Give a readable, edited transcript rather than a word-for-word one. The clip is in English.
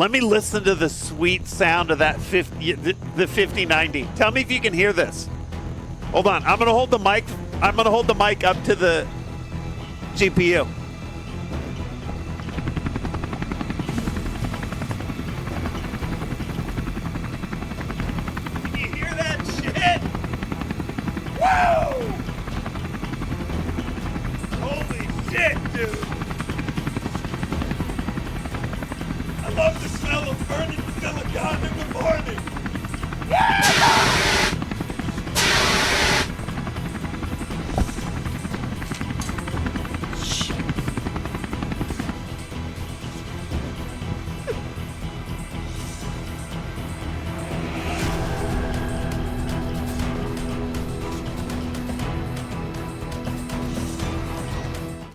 Let me listen to the sweet sound of that the 5090. Tell me if you can hear this. Hold on. I'm gonna hold the mic. I'm gonna hold the mic up to the GPU. Can you hear that shit? Woo! Holy shit, dude! I love the smell of burning silicon in the morning. Yeah!